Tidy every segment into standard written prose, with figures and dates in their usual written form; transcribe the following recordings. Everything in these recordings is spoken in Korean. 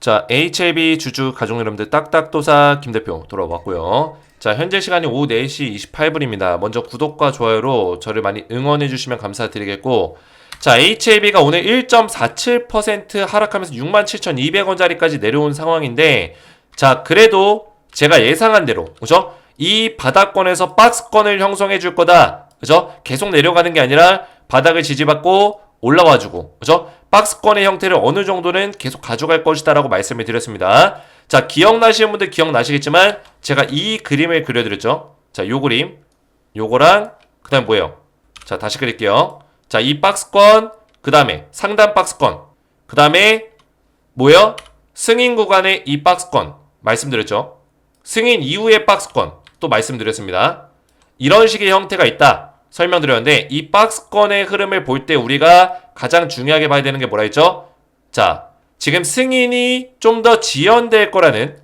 자, HLB 주주 가족 여러분들 딱딱도사 김대표 돌아왔고요. 자, 현재 시간이 오후 4시 28분입니다. 먼저 구독과 좋아요로 저를 많이 응원해 주시면 감사드리겠고, 자, HLB가 오늘 1.47% 하락하면서 67,200원짜리까지 내려온 상황인데, 자, 그래도 제가 예상한 대로, 그죠? 이 바닥권에서 박스권을 형성해 줄 거다. 그죠? 계속 내려가는 게 아니라 바닥을 지지받고 올라와주고, 그죠? 박스권의 형태를 어느 정도는 계속 가져갈 것이다 라고 말씀을 드렸습니다. 자, 기억나시는 분들 기억나시겠지만 제가 이 그림을 그려드렸죠. 자, 요 그림, 요거랑 그 다음에 뭐예요? 자, 다시 그릴게요. 자, 이 박스권, 그 다음에 상단 박스권, 그 다음에 뭐예요? 승인 구간의 이 박스권 말씀드렸죠. 승인 이후의 박스권 또 말씀드렸습니다. 이런 식의 형태가 있다 설명드렸는데, 이 박스권의 흐름을 볼 때 우리가 가장 중요하게 봐야 되는 게 뭐라 했죠? 자, 지금 승인이 좀 더 지연될 거라는,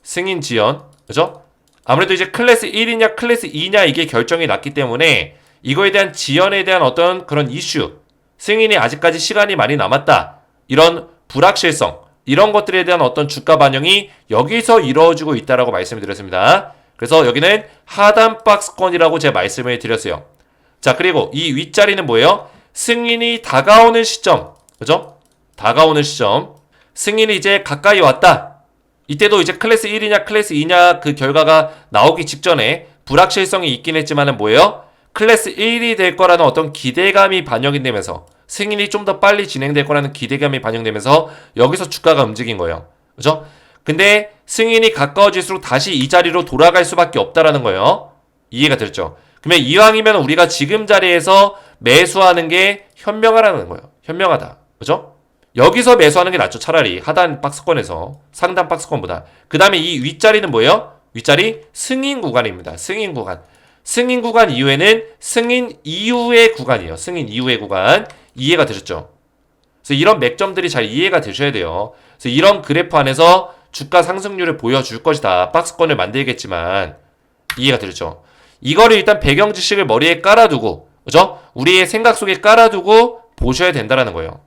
승인 지연, 그죠? 아무래도 이제 클래스 1이냐 클래스 2냐 이게 결정이 났기 때문에 이거에 대한 지연에 대한 어떤 그런 이슈, 승인이 아직까지 시간이 많이 남았다, 이런 불확실성, 이런 것들에 대한 어떤 주가 반영이 여기서 이루어지고 있다라고 말씀을 드렸습니다. 그래서 여기는 하단 박스권이라고 제가 말씀을 드렸어요. 자, 그리고 이 윗자리는 뭐예요? 승인이 다가오는 시점, 그죠? 다가오는 시점, 승인이 이제 가까이 왔다. 이때도 이제 클래스 1이냐 클래스 2냐 그 결과가 나오기 직전에 불확실성이 있긴 했지만은 뭐예요? 클래스 1이 될 거라는 어떤 기대감이 반영이 되면서, 승인이 좀 더 빨리 진행될 거라는 기대감이 반영되면서 여기서 주가가 움직인 거예요. 그죠? 근데 승인이 가까워질수록 다시 이 자리로 돌아갈 수밖에 없다라는 거예요. 이해가 됐죠? 그러면 이왕이면 우리가 지금 자리에서 매수하는 게 현명하다는 거예요. 현명하다. 그죠? 여기서 매수하는 게 낫죠. 차라리 하단 박스권에서 상단 박스권보다. 그 다음에 이 윗자리는 뭐예요? 윗자리 승인 구간입니다. 승인 구간. 승인 구간 이후에는 승인 이후의 구간이에요. 승인 이후의 구간. 이해가 되셨죠? 그래서 이런 맥점들이 잘 이해가 되셔야 돼요. 그래서 이런 그래프 안에서 주가 상승률을 보여줄 것이다. 박스권을 만들겠지만, 이해가 되셨죠? 이거를 일단 배경 지식을 머리에 깔아두고, 그죠? 우리의 생각 속에 깔아두고 보셔야 된다라는 거예요.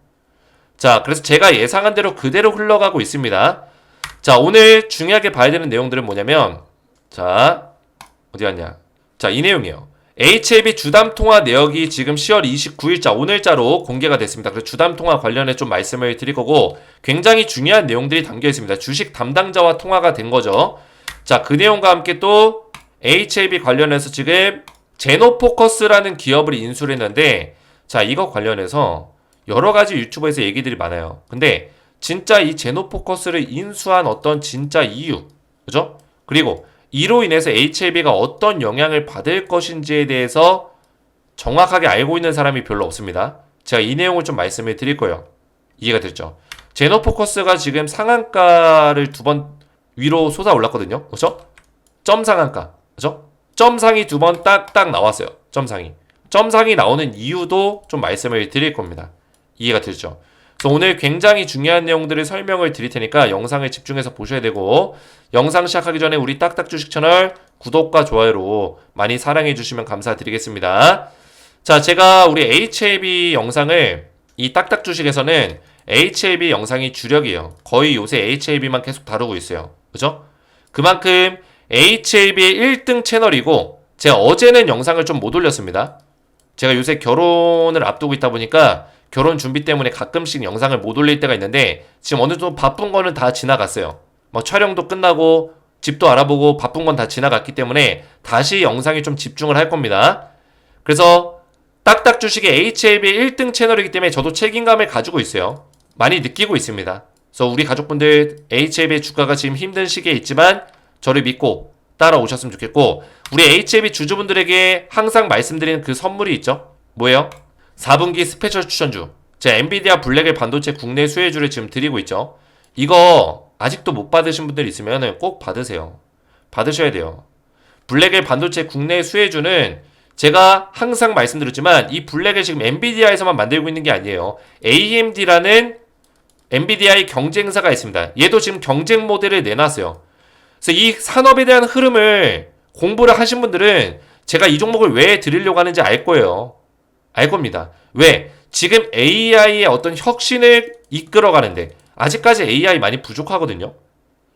자, 그래서 제가 예상한 대로 그대로 흘러가고 있습니다. 자, 오늘 중요하게 봐야 되는 내용들은 뭐냐면, 자, 어디 갔냐? 자, 이 내용이에요. HLB 주담 통화 내역이 지금 10월 29일자 오늘자로 공개가 됐습니다. 그래서 주담 통화 관련해 좀 말씀을 드릴 거고, 굉장히 중요한 내용들이 담겨 있습니다. 주식 담당자와 통화가 된 거죠. 자, 그 내용과 함께 또 HLB 관련해서 지금 제노포커스라는 기업을 인수를 했는데, 자, 이거 관련해서 여러 가지 유튜브에서 얘기들이 많아요. 근데 진짜 이 제노포커스를 인수한 어떤 진짜 이유, 그죠? 그리고 이로 인해서 HLB가 어떤 영향을 받을 것인지에 대해서 정확하게 알고 있는 사람이 별로 없습니다. 제가 이 내용을 좀 말씀을 드릴 거예요. 이해가 됐죠? 제노포커스가 지금 상한가를 2번 위로 솟아 올랐거든요. 그죠? 점 상한가, 그죠? 점상이 2번 딱딱 나왔어요. 점상이 나오는 이유도 좀 말씀을 드릴 겁니다. 이해가 되죠? 그래서 오늘 굉장히 중요한 내용들을 설명을 드릴 테니까 영상을 집중해서 보셔야 되고, 영상 시작하기 전에 우리 딱딱 주식 채널 구독과 좋아요로 많이 사랑해 주시면 감사드리겠습니다. 자, 제가 우리 HLB 영상을, 이 딱딱 주식에서는 HLB 영상이 주력이에요. 거의 요새 HLB만 계속 다루고 있어요. 그죠? 그만큼 HLB의 1등 채널이고, 제가 어제는 영상을 좀 못 올렸습니다. 제가 요새 결혼을 앞두고 있다 보니까 결혼 준비 때문에 가끔씩 영상을 못 올릴 때가 있는데, 지금 어느 정도 바쁜 거는 다 지나갔어요. 막 촬영도 끝나고 집도 알아보고 바쁜 건 다 지나갔기 때문에 다시 영상에 좀 집중을 할 겁니다. 그래서 딱딱 주식의 HLB의 1등 채널이기 때문에 저도 책임감을 가지고 있어요. 많이 느끼고 있습니다. 그래서 우리 가족분들 HLB의 주가가 지금 힘든 시기에 있지만 저를 믿고 따라오셨으면 좋겠고, 우리 HLB 주주분들에게 항상 말씀드리는 그 선물이 있죠. 뭐예요? 4분기 스페셜 추천주, 제가 엔비디아 블랙의 반도체 국내 수혜주를 지금 드리고 있죠. 이거 아직도 못 받으신 분들 있으면 꼭 받으세요. 받으셔야 돼요. 블랙의 반도체 국내 수혜주는 제가 항상 말씀드렸지만 이 블랙을 지금 엔비디아에서만 만들고 있는 게 아니에요. AMD라는 엔비디아의 경쟁사가 있습니다. 얘도 지금 경쟁 모델을 내놨어요. 그래서 이 산업에 대한 흐름을 공부를 하신 분들은 제가 이 종목을 왜 드리려고 하는지 알 거예요. 알 겁니다. 왜? 지금 AI의 어떤 혁신을 이끌어가는데, 아직까지 AI 많이 부족하거든요.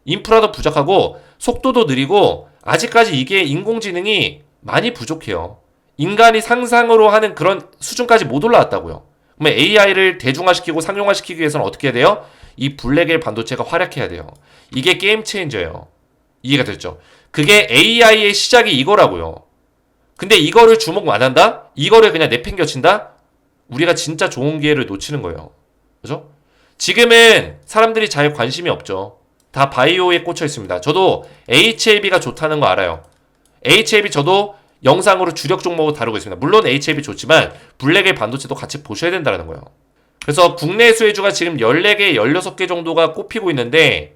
인프라도 부족하고 속도도 느리고 아직까지 이게 인공지능이 많이 부족해요. 인간이 상상으로 하는 그런 수준까지 못 올라왔다고요. 그러면 AI를 대중화시키고 상용화시키기 위해서는 어떻게 해야 돼요? 이 블랙엘 반도체가 활약해야 돼요. 이게 게임 체인저예요. 이해가 됐죠? 그게 AI의 시작이 이거라고요. 근데 이거를 주목 안 한다? 이거를 그냥 내팽겨친다? 우리가 진짜 좋은 기회를 놓치는 거예요. 그죠? 지금은 사람들이 잘 관심이 없죠. 다 바이오에 꽂혀 있습니다. 저도 HLB가 좋다는 거 알아요. HLB 저도 영상으로 주력 종목을 다루고 있습니다. 물론 HLB 좋지만 블랙엘 반도체도 같이 보셔야 된다는 거예요. 그래서 국내 수혜주가 지금 14개, 16개 정도가 꼽히고 있는데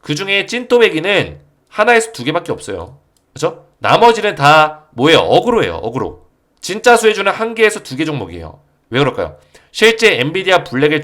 그 중에 찐또배기는 하나에서 2개밖에 없어요. 그죠? 나머지는 다 뭐예요? 어그로예요. 어그로. 진짜 수혜주는 1개에서 2개 종목이에요. 왜 그럴까요? 실제 엔비디아 블랙엘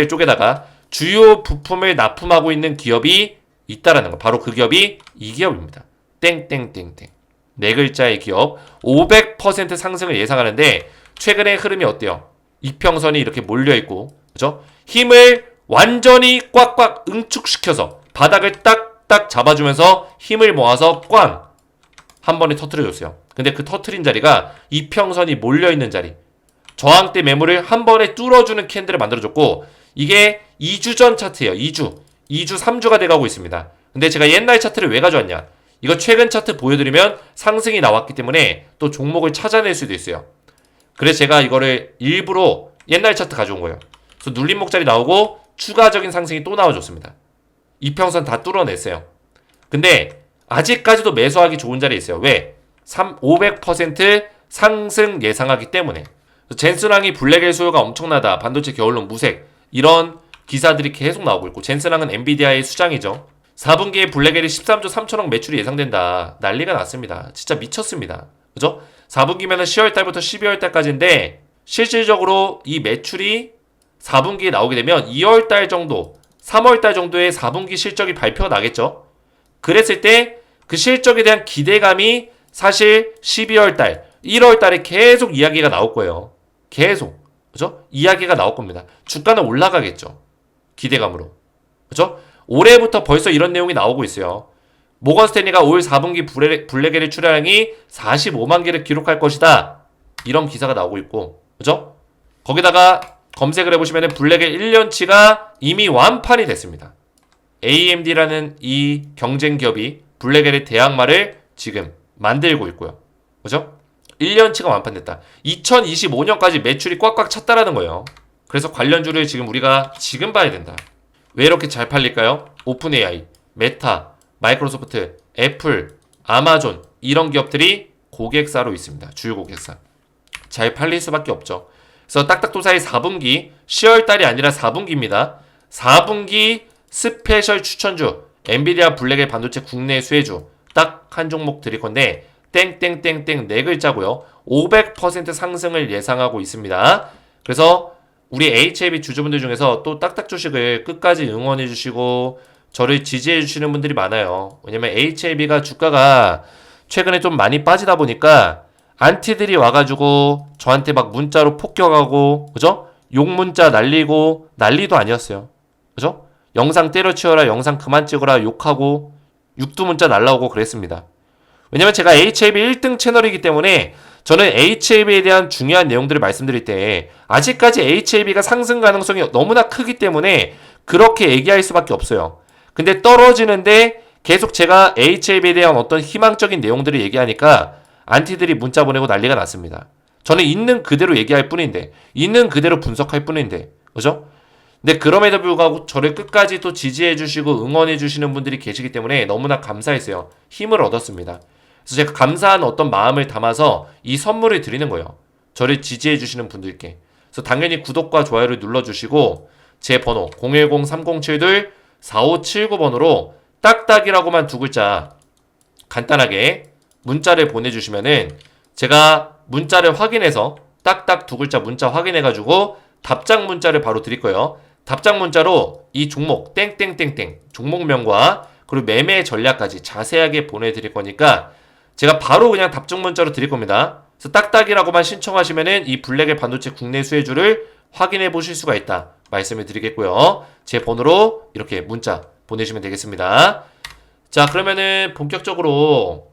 쪽에다가 주요 부품을 납품하고 있는 기업이 있다라는 거. 바로 그 기업이 이 기업입니다. 땡땡땡땡. 네 글자의 기업. 500% 상승을 예상하는데 최근의 흐름이 어때요? 이평선이 이렇게 몰려있고, 그죠? 힘을 완전히 꽉꽉 응축시켜서 바닥을 딱딱 잡아주면서 힘을 모아서 꽝! 한 번에 터트려줬어요. 근데 그 터트린 자리가 이평선이 몰려있는 자리. 저항대 매물을 한 번에 뚫어주는 캔들을 만들어줬고, 이게 2주 전 차트예요. 2주, 3주가 돼가고 있습니다. 근데 제가 옛날 차트를 왜 가져왔냐? 이거 최근 차트 보여드리면 상승이 나왔기 때문에 또 종목을 찾아낼 수도 있어요. 그래서 제가 이거를 일부러 옛날 차트 가져온 거예요. 그래서 눌림목자리 나오고 추가적인 상승이 또 나와줬습니다. 이평선 다 뚫어냈어요. 근데 아직까지도 매수하기 좋은 자리에 있어요. 왜? 500% 상승 예상하기 때문에. 젠스랑이 블랙엘 수요가 엄청나다. 반도체 겨울론 무색. 이런 기사들이 계속 나오고 있고, 젠스랑은 엔비디아의 수장이죠. 4분기에 블랙엘이 13조 3천억 매출이 예상된다. 난리가 났습니다. 진짜 미쳤습니다. 그죠? 4분기면은 10월달부터 12월달까지인데 실질적으로 이 매출이 4분기에 나오게 되면 2월달 정도, 3월달 정도의 4분기 실적이 발표가 나겠죠? 그랬을 때 그 실적에 대한 기대감이 사실 12월달, 1월달에 계속 이야기가 나올 거예요. 계속. 그죠? 이야기가 나올 겁니다. 주가는 올라가겠죠. 기대감으로. 그죠? 올해부터 벌써 이런 내용이 나오고 있어요. 모건 스탠리가 올 4분기 블랙엘의 출하량이 45만 개를 기록할 것이다. 이런 기사가 나오고 있고, 그죠? 거기다가 검색을 해보시면 블랙엘 1년치가 이미 완판이 됐습니다. AMD라는 이 경쟁 기업이 블랙엘의 대항마를 지금 만들고 있고요. 그죠? 1년치가 완판됐다. 2025년까지 매출이 꽉꽉 찼다라는 거예요. 그래서 관련주를 지금 우리가 지금 봐야 된다. 왜 이렇게 잘 팔릴까요? 오픈 AI, 메타, 마이크로소프트, 애플, 아마존 이런 기업들이 고객사로 있습니다. 주요 고객사. 잘 팔릴 수밖에 없죠. 그래서 딱딱도사의 4분기, 10월달이 아니라 4분기입니다. 4분기 스페셜 추천주, 엔비디아 블랙엘 반도체 국내 수혜주 딱 한 종목 드릴 건데 땡땡땡땡 네 글자고요. 500% 상승을 예상하고 있습니다. 그래서 우리 HLB 주주분들 중에서 또 딱딱 주식을 끝까지 응원해 주시고 저를 지지해 주시는 분들이 많아요. 왜냐면 HLB가 주가가 최근에 좀 많이 빠지다 보니까 안티들이 와가지고 저한테 막 문자로 폭격하고, 그죠? 욕 문자 날리고 난리도 아니었어요. 그죠? 영상 때려치워라, 영상 그만 찍어라 욕하고 육두 문자 날라오고 그랬습니다. 왜냐면 제가 HLB 1등 채널이기 때문에 저는 HLB에 대한 중요한 내용들을 말씀드릴 때 아직까지 HLB가 상승 가능성이 너무나 크기 때문에 그렇게 얘기할 수밖에 없어요. 근데 떨어지는데 계속 제가 HLB에 대한 어떤 희망적인 내용들을 얘기하니까 안티들이 문자 보내고 난리가 났습니다. 저는 있는 그대로 얘기할 뿐인데, 있는 그대로 분석할 뿐인데, 그죠? 근데 그럼에도 불구하고 저를 끝까지 또 지지해 주시고 응원해 주시는 분들이 계시기 때문에 너무나 감사했어요. 힘을 얻었습니다. 그래서 제가 감사한 어떤 마음을 담아서 이 선물을 드리는 거예요. 저를 지지해 주시는 분들께. 그래서 당연히 구독과 좋아요를 눌러주시고 제 번호 010-3072-4579번으로 딱딱이라고만 두 글자 간단하게 문자를 보내주시면은 제가 문자를 확인해서 딱딱 두 글자 문자 확인해가지고 답장 문자를 바로 드릴 거예요. 답장 문자로 이 종목 땡땡땡땡 종목명과 그리고 매매 전략까지 자세하게 보내드릴 거니까 제가 바로 그냥 답장 문자로 드릴 겁니다. 그래서 딱딱이라고만 신청하시면은 이 블랙엘 반도체 국내 수혜주를 확인해 보실 수가 있다. 말씀을 드리겠고요. 제 번호로 이렇게 문자 보내주시면 되겠습니다. 자, 그러면은 본격적으로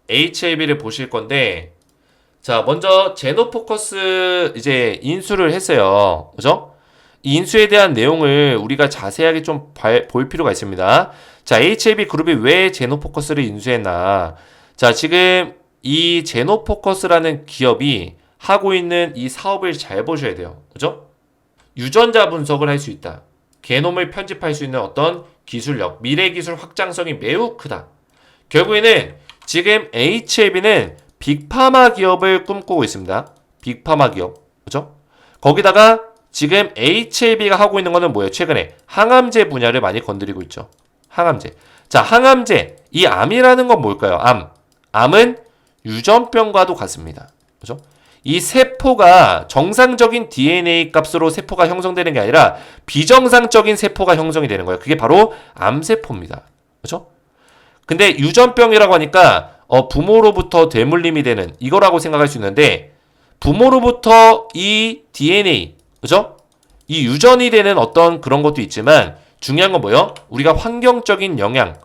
HLB를 보실 건데, 자, 먼저 제노포커스 이제 인수를 했어요. 그죠? 이 인수에 대한 내용을 우리가 자세하게 좀 볼 필요가 있습니다. 자, HLB 그룹이 왜 제노포커스를 인수했나? 자, 지금 이 제노포커스라는 기업이 하고 있는 이 사업을 잘 보셔야 돼요. 그죠? 유전자 분석을 할 수 있다. 게놈을 편집할 수 있는 어떤 기술력, 미래 기술 확장성이 매우 크다. 결국에는 지금 HLB는 빅파마 기업을 꿈꾸고 있습니다. 빅파마 기업. 그죠? 거기다가 지금 HLB가 하고 있는 거는 뭐예요? 최근에 항암제 분야를 많이 건드리고 있죠. 항암제. 자, 항암제. 이 암이라는 건 뭘까요? 암은 유전병과도 같습니다. 그죠? 이 세포가 정상적인 DNA 값으로 세포가 형성되는 게 아니라 비정상적인 세포가 형성이 되는 거예요. 그게 바로 암세포입니다. 그죠? 근데 유전병이라고 하니까 부모로부터 되물림이 되는 이거라고 생각할 수 있는데, 부모로부터 이 DNA, 그죠? 이 유전이 되는 어떤 그런 것도 있지만 중요한 건 뭐예요? 우리가 환경적인 영향,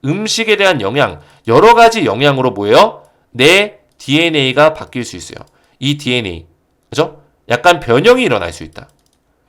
음식에 대한 영향, 여러 가지 영향으로 뭐예요? 내 DNA가 바뀔 수 있어요. 이 DNA, 그죠? 약간 변형이 일어날 수 있다.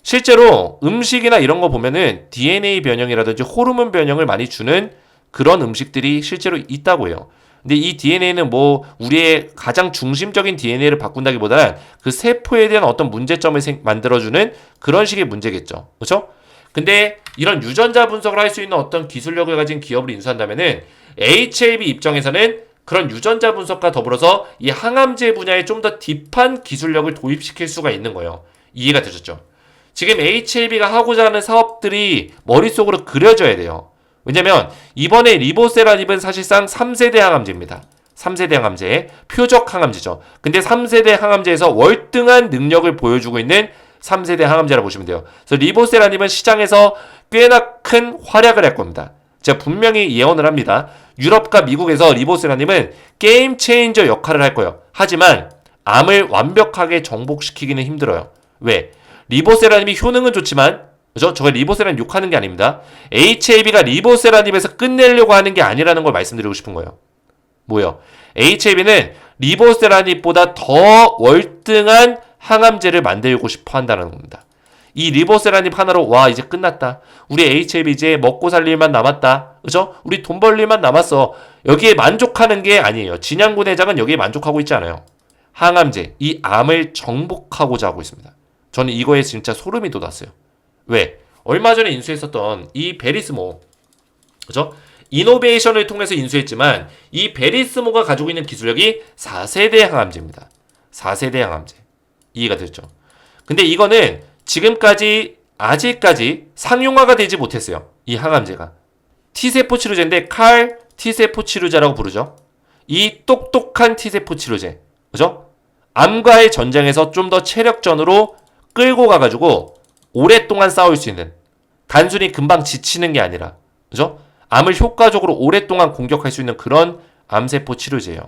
실제로 음식이나 이런 거 보면은 DNA 변형이라든지 호르몬 변형을 많이 주는 그런 음식들이 실제로 있다고 해요. 근데 이 DNA는 뭐 우리의 가장 중심적인 DNA를 바꾼다기보다는 그 세포에 대한 어떤 문제점을 만들어주는 그런 식의 문제겠죠. 그렇죠? 근데 이런 유전자 분석을 할 수 있는 어떤 기술력을 가진 기업을 인수한다면은 HLB 입장에서는 그런 유전자 분석과 더불어서 이 항암제 분야에 좀 더 딥한 기술력을 도입시킬 수가 있는 거예요. 이해가 되셨죠? 지금 HLB가 하고자 하는 사업들이 머릿속으로 그려져야 돼요. 왜냐면 이번에 리보세라닙은 사실상 3세대 항암제입니다. 3세대 항암제, 표적 항암제죠. 근데 3세대 항암제에서 월등한 능력을 보여주고 있는 3세대 항암제라고 보시면 돼요. 그래서 리보세라닙은 시장에서 꽤나 큰 활약을 할 겁니다. 제가 분명히 예언을 합니다. 유럽과 미국에서 리보세라닙은 게임 체인저 역할을 할 거예요. 하지만 암을 완벽하게 정복시키기는 힘들어요. 왜? 리보세라닙이 효능은 좋지만, 그죠? 저가 리보세라닙 욕하는 게 아닙니다. HLB가 리보세라닙에서 끝내려고 하는 게 아니라는 걸 말씀드리고 싶은 거예요. 뭐요? HLB는 리보세라닙보다 더 월등한 항암제를 만들고 싶어 한다는 겁니다. 이 리보세라닙 하나로 와 이제 끝났다. 우리 HLB 이제 먹고 살 일만 남았다. 그죠? 우리 돈 벌 일만 남았어. 여기에 만족하는 게 아니에요. 진양군 회장은 여기에 만족하고 있지 않아요. 항암제, 이 암을 정복하고자 하고 있습니다. 저는 이거에 진짜 소름이 돋았어요. 왜? 얼마 전에 인수했었던 이 베리스모, 그죠? 이노베이션을 통해서 인수했지만 이 베리스모가 가지고 있는 기술력이 4세대 항암제입니다. 4세대 항암제. 이해가 됐죠? 근데 이거는 지금까지 아직까지 상용화가 되지 못했어요. 이 항암제가. T세포 치료제인데 칼 T세포 치료제라고 부르죠. 이 똑똑한 T세포 치료제. 그죠? 암과의 전쟁에서 좀 더 체력전으로 끌고 가가지고 오랫동안 싸울 수 있는, 단순히 금방 지치는 게 아니라, 그죠? 암을 효과적으로 오랫동안 공격할 수 있는 그런 암세포 치료제예요.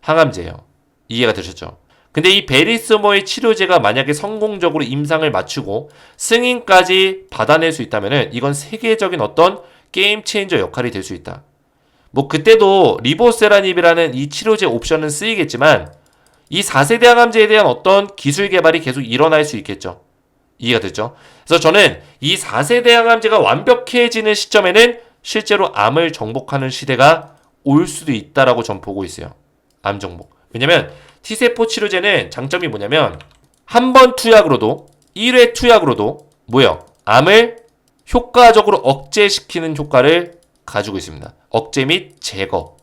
항암제예요. 이해가 되셨죠? 근데 이 베리스모의 치료제가 만약에 성공적으로 임상을 마치고 승인까지 받아낼 수 있다면은 이건 세계적인 어떤 게임 체인저 역할이 될 수 있다. 뭐 그때도 리보세라닙이라는 이 치료제 옵션은 쓰이겠지만 이 4세대 항암제에 대한 어떤 기술 개발이 계속 일어날 수 있겠죠. 이해가 됐죠? 그래서 저는 이 4세대 항암제가 완벽해지는 시점에는 실제로 암을 정복하는 시대가 올 수도 있다라고 전 보고 있어요. 암 정복. 왜냐면 T세포 치료제는 장점이 뭐냐면 한 번 투약으로도 1회 투약으로도 뭐예요? 암을 효과적으로 억제시키는 효과를 가지고 있습니다. 억제 및 제거.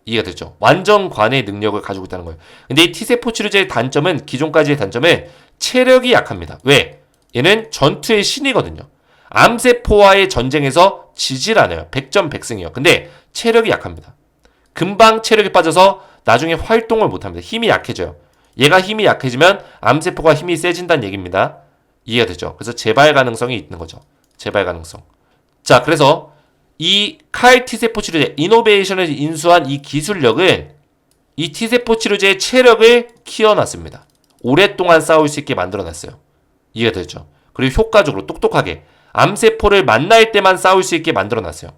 이해가 됐죠? 완전 관의 능력을 가지고 있다는 거예요. 근데 이 T세포 치료제의 단점은, 기존까지의 단점은 체력이 약합니다. 왜? 얘는 전투의 신이거든요. 암세포와의 전쟁에서 지질 않아요. 100점 100승이에요. 근데 체력이 약합니다. 금방 체력이 빠져서 나중에 활동을 못합니다. 힘이 약해져요. 얘가 힘이 약해지면 암세포가 힘이 세진다는 얘기입니다. 이해가 되죠? 그래서 재발 가능성이 있는 거죠. 재발 가능성. 자, 그래서 이 칼 T세포 치료제 이노베이션을 인수한 이 기술력은 이 T세포 치료제의 체력을 키워놨습니다. 오랫동안 싸울 수 있게 만들어놨어요. 이해가 되죠? 그리고 효과적으로 똑똑하게 암세포를 만날 때만 싸울 수 있게 만들어놨어요.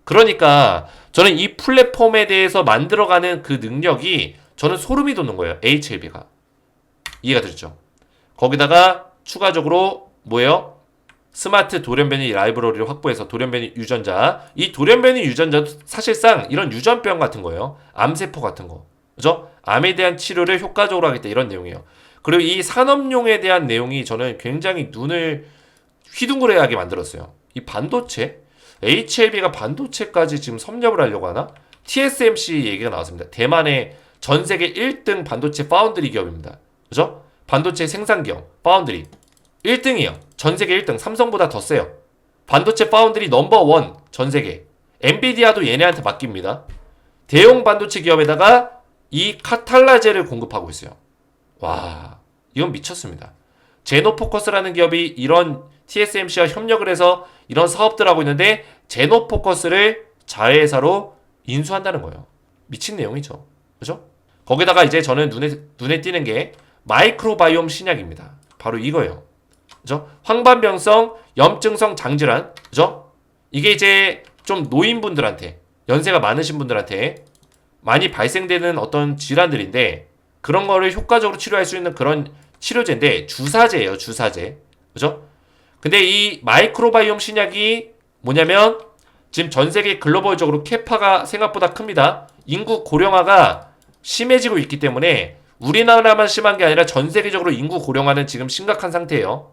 그러니까 저는 이 플랫폼에 대해서 만들어가는 그 능력이 저는 소름이 돋는 거예요. HLB가. 이해가 되죠? 거기다가 추가적으로 뭐예요? 스마트 돌연변이 라이브러리를 확보해서 돌연변이 유전자. 이 돌연변이 유전자도 사실상 이런 유전병 같은 거예요. 암세포 같은 거. 그죠? 암에 대한 치료를 효과적으로 하겠다. 이런 내용이에요. 그리고 이 산업용에 대한 내용이 저는 굉장히 눈을 휘둥그레하게 만들었어요. 이 반도체? HLB가 반도체까지 지금 섭렵을 하려고 하나? TSMC 얘기가 나왔습니다. 대만의 전 세계 1등 반도체 파운드리 기업입니다. 그죠? 반도체 생산 기업, 파운드리. 1등이에요. 전 세계 1등. 삼성보다 더 세요. 반도체 파운드리 넘버원 전 세계. 엔비디아도 얘네한테 맡깁니다. 대형 반도체 기업에다가 이 카탈라제를 공급하고 있어요. 와, 이건 미쳤습니다. 제노포커스라는 기업이 이런 TSMC와 협력을 해서 이런 사업들 하고 있는데 제노포커스를 자회사로 인수한다는 거예요. 미친 내용이죠. 그죠? 거기다가 이제 저는 눈에 띄는 게 마이크로바이옴 신약입니다. 바로 이거예요. 그죠? 황반병성, 염증성 장질환. 그죠? 이게 이제 좀 노인분들한테, 연세가 많으신 분들한테 많이 발생되는 어떤 질환들인데 그런 거를 효과적으로 치료할 수 있는 그런 치료제인데 주사제예요, 주사제. 그죠? 근데 이 마이크로바이옴 신약이 뭐냐면 지금 전 세계 글로벌적으로 캐파가 생각보다 큽니다. 인구 고령화가 심해지고 있기 때문에 우리나라만 심한 게 아니라 전 세계적으로 인구 고령화는 지금 심각한 상태예요.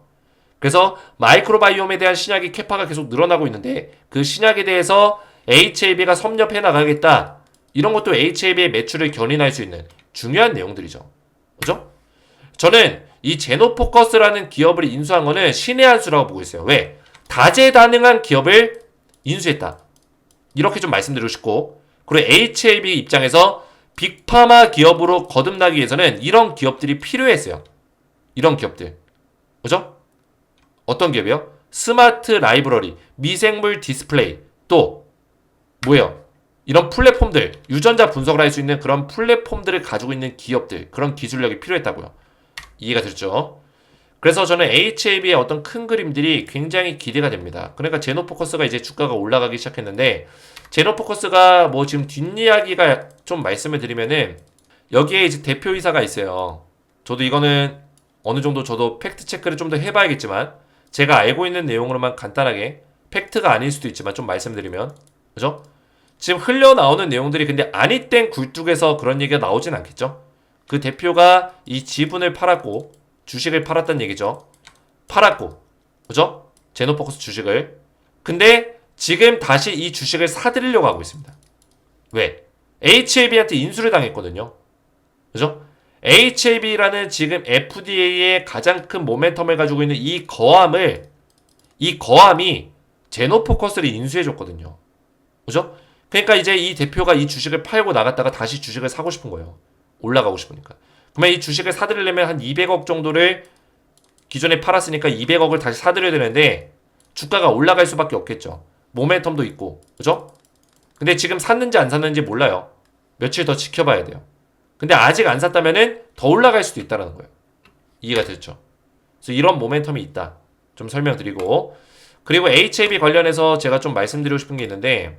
그래서 마이크로바이옴에 대한 신약이 캐파가 계속 늘어나고 있는데 그 신약에 대해서 HLB가 섭렵해 나가겠다. 이런 것도 HLB의 매출을 견인할 수 있는 중요한 내용들이죠. 그죠? 저는 이 제노포커스라는 기업을 인수한 거는 신의 한 수라고 보고 있어요. 왜? 다재다능한 기업을 인수했다. 이렇게 좀 말씀드리고 싶고, 그리고 HLB 입장에서 빅파마 기업으로 거듭나기 위해서는 이런 기업들이 필요했어요. 이런 기업들. 그죠? 어떤 기업이요? 스마트 라이브러리, 미생물 디스플레이, 또 뭐예요? 이런 플랫폼들, 유전자 분석을 할 수 있는 그런 플랫폼들을 가지고 있는 기업들, 그런 기술력이 필요했다고요. 이해가 됐죠? 그래서 저는 HLB의 어떤 큰 그림들이 굉장히 기대가 됩니다. 그러니까 제노포커스가 이제 주가가 올라가기 시작했는데 제노포커스가 뭐 지금 뒷이야기가 좀 말씀을 드리면은 여기에 이제 대표이사가 있어요. 저도 이거는 어느 정도 저도 팩트 체크를 좀 더 해봐야겠지만 제가 알고 있는 내용으로만 간단하게 팩트가 아닐 수도 있지만 좀 말씀드리면 그죠? 지금 흘러나오는 내용들이 근데 아니땐 굴뚝에서 그런 얘기가 나오진 않겠죠? 그 대표가 이 지분을 팔았고 주식을 팔았다는 얘기죠. 팔았고 그죠? 제노포커스 주식을. 근데 지금 다시 이 주식을 사들이려고 하고 있습니다. 왜? HLB한테 인수를 당했거든요. 그죠? HLB라는 지금 FDA의 가장 큰 모멘텀을 가지고 있는 이 거함이 제노포커스를 인수해줬거든요. 그죠? 그러니까 이제 이 대표가 이 주식을 팔고 나갔다가 다시 주식을 사고 싶은 거예요. 올라가고 싶으니까. 그러면 이 주식을 사들이려면 한 200억 정도를 기존에 팔았으니까 200억을 다시 사들여야 되는데 주가가 올라갈 수밖에 없겠죠. 모멘텀도 있고. 그죠? 근데 지금 샀는지 안 샀는지 몰라요. 며칠 더 지켜봐야 돼요. 근데 아직 안 샀다면은 더 올라갈 수도 있다는 거예요. 이해가 됐죠? 그래서 이런 모멘텀이 있다. 좀 설명드리고. 그리고 HLB 관련해서 제가 좀 말씀드리고 싶은 게 있는데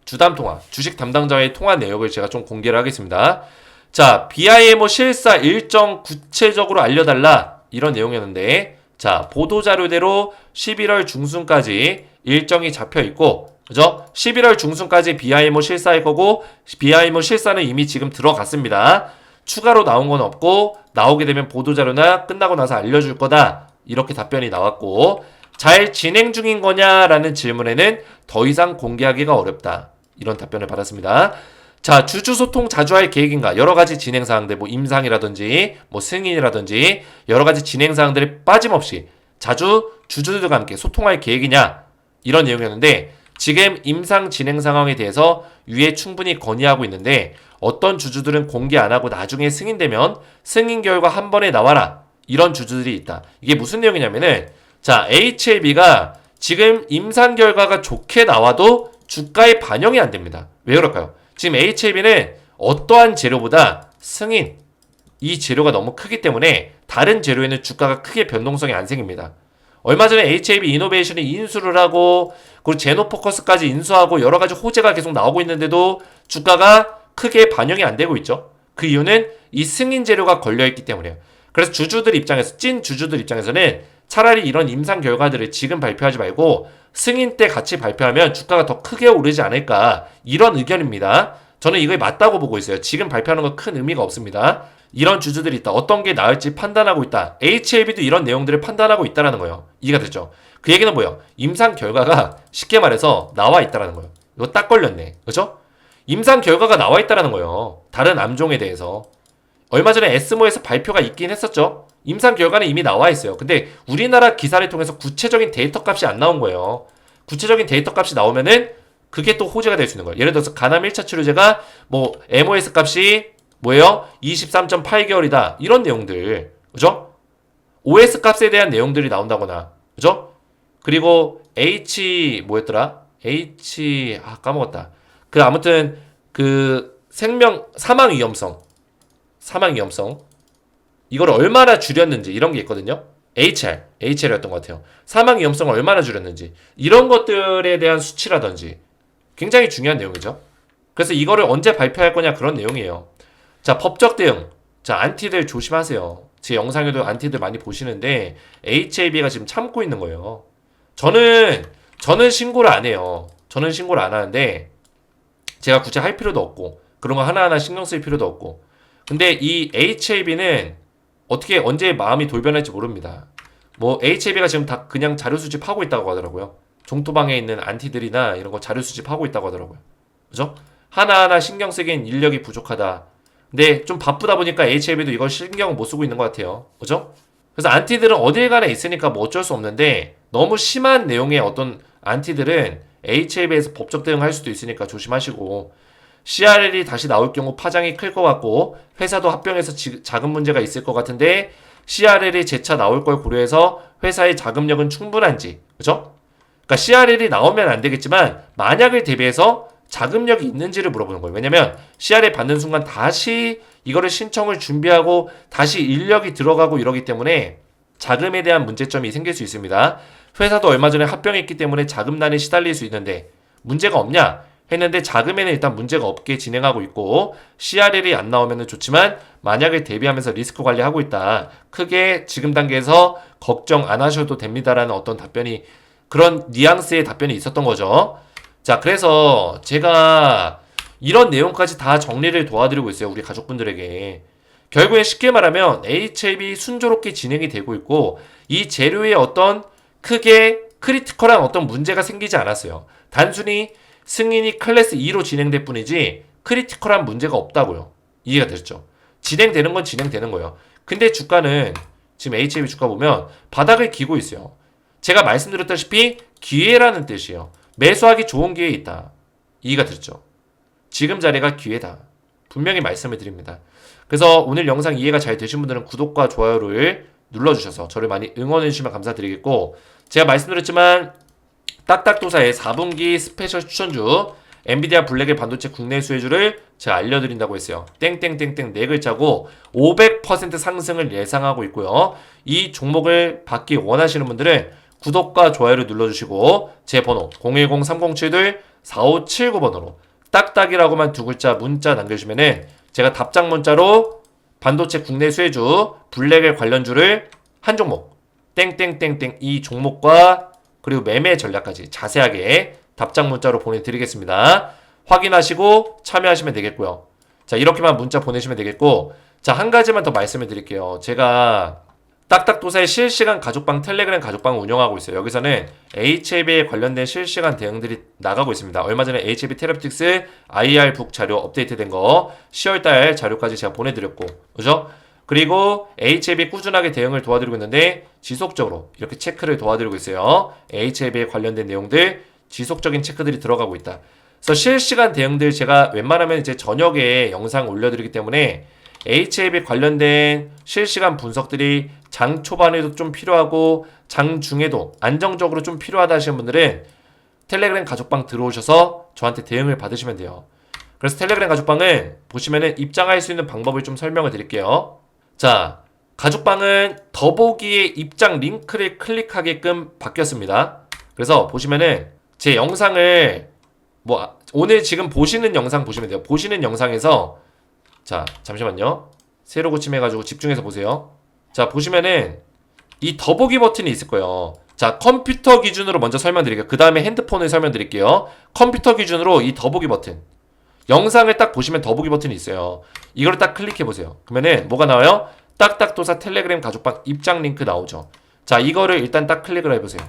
주담 통화, 주식 담당자의 통화 내역을 제가 좀 공개를 하겠습니다. 자, BIMO 실사 일정 구체적으로 알려달라 이런 내용이었는데 자, 보도자료대로 11월 중순까지 일정이 잡혀있고 그죠? 11월 중순까지 BIMO 실사할 거고 BIMO 실사는 이미 지금 들어갔습니다. 추가로 나온 건 없고 나오게 되면 보도자료나 끝나고 나서 알려줄 거다 이렇게 답변이 나왔고 잘 진행 중인 거냐라는 질문에는 더 이상 공개하기가 어렵다 이런 답변을 받았습니다. 자, 주주 소통 자주 할 계획인가? 여러 가지 진행 사항들, 뭐 임상이라든지, 뭐 승인이라든지 여러 가지 진행 사항들을 빠짐없이 자주 주주들과 함께 소통할 계획이냐? 이런 내용이었는데 지금 임상 진행 상황에 대해서 위에 충분히 건의하고 있는데 어떤 주주들은 공개 안 하고 나중에 승인되면 승인 결과 한 번에 나와라. 이런 주주들이 있다. 이게 무슨 내용이냐면은 자, HLB가 지금 임상 결과가 좋게 나와도 주가에 반영이 안 됩니다. 왜 그럴까요? 지금 HLB는 어떠한 재료보다 승인, 이 재료가 너무 크기 때문에 다른 재료에는 주가가 크게 변동성이 안 생깁니다. 얼마 전에 HAB 이노베이션이 인수를 하고 그리고 제노포커스까지 인수하고 여러 가지 호재가 계속 나오고 있는데도 주가가 크게 반영이 안 되고 있죠. 그 이유는 이 승인 재료가 걸려있기 때문이에요. 그래서 주주들 입장에서 찐 주주들 입장에서는 차라리 이런 임상 결과들을 지금 발표하지 말고 승인 때 같이 발표하면 주가가 더 크게 오르지 않을까 이런 의견입니다. 저는 이거에 맞다고 보고 있어요. 지금 발표하는 건 큰 의미가 없습니다. 이런 주주들이 있다. 어떤 게 나을지 판단하고 있다. HLB도 이런 내용들을 판단하고 있다라는 거예요. 이해가 됐죠? 그 얘기는 뭐예요? 임상 결과가 쉽게 말해서 나와 있다라는 거예요. 이거 딱 걸렸네. 그죠? 임상 결과가 나와 있다라는 거예요. 다른 암종에 대해서. 얼마 전에 에스모에서 발표가 있긴 했었죠. 임상 결과는 이미 나와 있어요. 근데 우리나라 기사를 통해서 구체적인 데이터 값이 안 나온 거예요. 구체적인 데이터 값이 나오면은 그게 또 호재가 될 수 있는 거예요. 예를 들어서 간암 1차 치료제가 뭐 MOS 값이 뭐예요? 23.8개월이다. 이런 내용들. 그죠? OS 값에 대한 내용들이 나온다거나. 그죠? 그리고 뭐였더라? 까먹었다. 아무튼 사망 위험성. 이걸 얼마나 줄였는지 이런 게 있거든요. HR이었던 것 같아요. 사망 위험성을 얼마나 줄였는지 이런 것들에 대한 수치라든지 굉장히 중요한 내용이죠. 그래서 이거를 언제 발표할 거냐 그런 내용이에요. 자, 법적 대응. 자, 안티들 조심하세요. 제 영상에도 안티들 많이 보시는데 HAB가 지금 참고 있는 거예요. 저는 신고를 안 해요. 저는 신고를 안 하는데 제가 굳이 할 필요도 없고 그런 거 하나하나 신경 쓸 필요도 없고 근데 이 HAB는 어떻게 언제 마음이 돌변할지 모릅니다. 뭐 HAB가 지금 다 그냥 자료 수집하고 있다고 하더라고요. 종토방에 있는 안티들이나 이런 거 자료 수집하고 있다고 하더라고요. 그죠? 하나하나 신경 쓰기엔 인력이 부족하다. 근데 좀 바쁘다 보니까 HAB도 이걸 신경 못 쓰고 있는 것 같아요. 그죠? 그래서 안티들은 어딜 가나 있으니까 뭐 어쩔 수 없는데 너무 심한 내용의 어떤 안티들은 HAB에서 법적 대응할 수도 있으니까 조심하시고 CRL이 다시 나올 경우 파장이 클 것 같고 회사도 합병해서 자금 문제가 있을 것 같은데 CRL이 재차 나올 걸 고려해서 회사의 자금력은 충분한지 그죠? 그러니까 CRL이 나오면 안 되겠지만 만약을 대비해서 자금력이 있는지를 물어보는 거예요. 왜냐면 CRL 받는 순간 다시 이거를 신청을 준비하고 다시 인력이 들어가고 이러기 때문에 자금에 대한 문제점이 생길 수 있습니다. 회사도 얼마 전에 합병했기 때문에 자금난에 시달릴 수 있는데 문제가 없냐 했는데 자금에는 일단 문제가 없게 진행하고 있고 CRL이 안 나오면 좋지만 만약을 대비하면서 리스크 관리하고 있다. 크게 지금 단계에서 걱정 안 하셔도 됩니다라는 어떤 답변이 그런 뉘앙스의 답변이 있었던 거죠. 자, 그래서 제가 이런 내용까지 다 정리를 도와드리고 있어요. 우리 가족분들에게. 결국엔 쉽게 말하면 HAB 순조롭게 진행이 되고 있고 이 재료에 어떤 크게 크리티컬한 어떤 문제가 생기지 않았어요. 단순히 승인이 클래스 2로 진행될 뿐이지 크리티컬한 문제가 없다고요. 이해가 되셨죠? 진행되는 건 진행되는 거예요. 근데 주가는 지금 HAB 주가 보면 바닥을 기고 있어요. 제가 말씀드렸다시피 기회라는 뜻이에요. 매수하기 좋은 기회에 있다. 이해가 됐죠? 지금 자리가 기회다. 분명히 말씀을 드립니다. 그래서 오늘 영상 이해가 잘 되신 분들은 구독과 좋아요를 눌러주셔서 저를 많이 응원해주시면 감사드리겠고 제가 말씀드렸지만 딱딱도사의 4분기 스페셜 추천주 엔비디아 블랙의 반도체 국내 수혜주를 제가 알려드린다고 했어요. 땡땡땡땡 4글자고 500% 상승을 예상하고 있고요. 이 종목을 받기 원하시는 분들은 구독과 좋아요를 눌러주시고 제 번호 010-3072-4579번으로 딱딱이라고만 2글자 문자 남겨주시면은 제가 답장 문자로 반도체 국내 수혜주 블랙의 관련주를 한 종목 땡땡땡땡 이 종목과 그리고 매매 전략까지 자세하게 답장 문자로 보내드리겠습니다. 확인하시고 참여하시면 되겠고요. 자, 이렇게만 문자 보내시면 되겠고 자, 한 가지만 더 말씀을 드릴게요. 제가 딱딱도사의 실시간 가족방 텔레그램 가족방을 운영하고 있어요. 여기서는 HAB에 관련된 실시간 대응들이 나가고 있습니다. 얼마 전에 HAB 테라피틱스 IR 북 자료 업데이트된 거 10월달 자료까지 제가 보내드렸고 그죠? 그리고 HAB 꾸준하게 대응을 도와드리고 있는데 지속적으로 이렇게 체크를 도와드리고 있어요. HAB에 관련된 내용들 지속적인 체크들이 들어가고 있다. 그래서 실시간 대응들 제가 웬만하면 이제 저녁에 영상 올려드리기 때문에 HAB 관련된 실시간 분석들이 장 초반에도 좀 필요하고 장 중에도 안정적으로 좀 필요하다 하시는 분들은 텔레그램 가족방 들어오셔서 저한테 대응을 받으시면 돼요. 그래서 텔레그램 가족방은 보시면은 입장할 수 있는 방법을 좀 설명을 드릴게요. 자, 가족방은 더보기의 입장 링크를 클릭하게끔 바뀌었습니다. 그래서 보시면은 제 영상을 뭐 오늘 지금 보시는 영상 보시면 돼요. 보시는 영상에서 자 잠시만요. 새로 고침해가지고 집중해서 보세요. 자 보시면은 이 더보기 버튼이 있을 거예요. 자 컴퓨터 기준으로 먼저 설명드릴게요. 그 다음에 핸드폰을 설명드릴게요. 컴퓨터 기준으로 이 더보기 버튼 영상을 딱 보시면 더보기 버튼이 있어요. 이걸 딱 클릭해보세요. 그러면은 뭐가 나와요? 딱딱도사 텔레그램 가족방 입장 링크 나오죠. 자 이거를 일단 딱 클릭을 해보세요.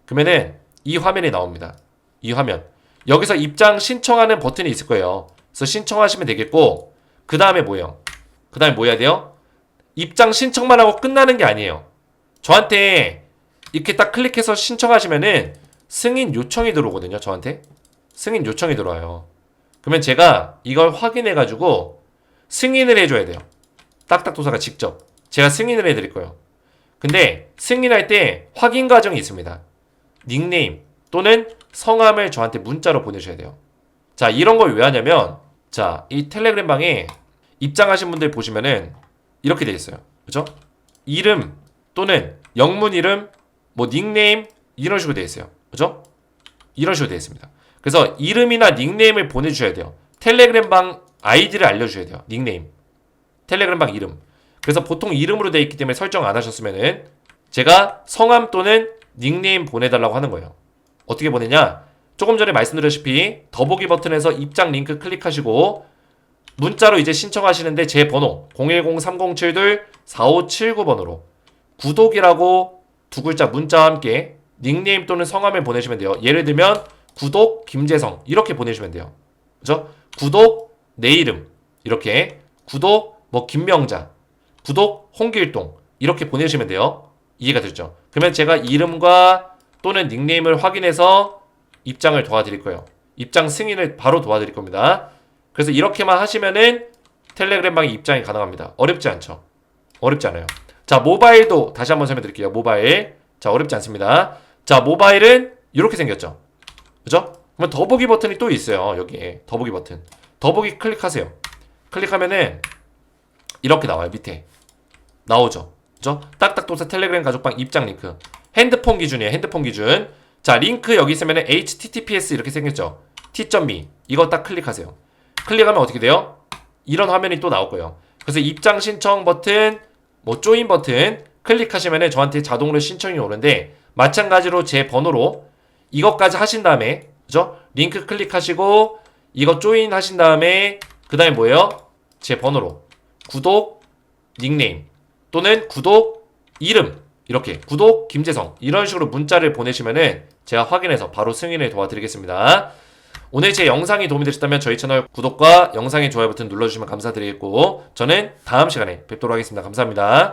그러면은 이 화면이 나옵니다. 이 화면 여기서 입장 신청하는 버튼이 있을 거예요. 그래서 신청하시면 되겠고 그 다음에 뭐예요? 그 다음에 뭐 해야 돼요? 입장 신청만 하고 끝나는 게 아니에요. 저한테 이렇게 딱 클릭해서 신청하시면은 승인 요청이 들어오거든요. 저한테 승인 요청이 들어와요. 그러면 제가 이걸 확인해가지고 승인을 해줘야 돼요. 딱딱도사가 직접 제가 승인을 해드릴 거예요. 근데 승인할 때 확인 과정이 있습니다. 닉네임 또는 성함을 저한테 문자로 보내셔야 돼요. 자 이런 걸 왜 하냐면 자 이 텔레그램 방에 입장하신 분들 보시면은 이렇게 돼 있어요. 그죠? 이름 또는 영문 이름 뭐 닉네임 이런 식으로 돼 있어요. 그죠? 이런 식으로 돼 있습니다. 그래서 이름이나 닉네임을 보내주셔야 돼요. 텔레그램 방 아이디를 알려주셔야 돼요. 닉네임 텔레그램 방 이름. 그래서 보통 이름으로 돼 있기 때문에 설정 안 하셨으면은 제가 성함 또는 닉네임 보내달라고 하는 거예요. 어떻게 보내냐? 조금 전에 말씀드렸다시피 더보기 버튼에서 입장 링크 클릭하시고 문자로 이제 신청하시는데 제 번호 010-3072-4579번으로 구독이라고 두 글자 문자와 함께 닉네임 또는 성함을 보내시면 돼요. 예를 들면 구독 김재성 이렇게 보내시면 돼요. 그죠? 구독 내 이름 이렇게 구독 뭐 김명자 구독 홍길동 이렇게 보내시면 돼요. 이해가 됐죠? 그러면 제가 이름과 또는 닉네임을 확인해서 입장을 도와드릴 거예요. 입장 승인을 바로 도와드릴 겁니다. 그래서 이렇게만 하시면은 텔레그램 방에 입장이 가능합니다. 어렵지 않죠? 어렵지 않아요. 자 모바일도 다시 한번 설명드릴게요. 모바일 자 어렵지 않습니다. 자 모바일은 이렇게 생겼죠. 그죠? 그러면 더보기 버튼이 또 있어요. 여기에 더보기 버튼 더보기 클릭하세요. 클릭하면은 이렇게 나와요. 밑에 나오죠. 그죠? 딱딱도사 텔레그램 가족방 입장 링크 핸드폰 기준이에요. 핸드폰 기준 자 링크 여기 있으면은 https 이렇게 생겼죠. t.me 이거 딱 클릭하세요. 클릭하면 어떻게 돼요? 이런 화면이 또 나올 거예요. 그래서 입장 신청 버튼 뭐 조인 버튼 클릭하시면은 저한테 자동으로 신청이 오는데 마찬가지로 제 번호로 이것까지 하신 다음에 그죠? 링크 클릭하시고 이거 조인 하신 다음에 그 다음에 뭐예요? 제 번호로 구독 닉네임 또는 구독 이름 이렇게 구독 김재성 이런 식으로 문자를 보내시면은 제가 확인해서 바로 승인을 도와드리겠습니다. 오늘 제 영상이 도움이 되셨다면 저희 채널 구독과 영상의 좋아요 버튼 눌러주시면 감사드리겠고 저는 다음 시간에 뵙도록 하겠습니다. 감사합니다.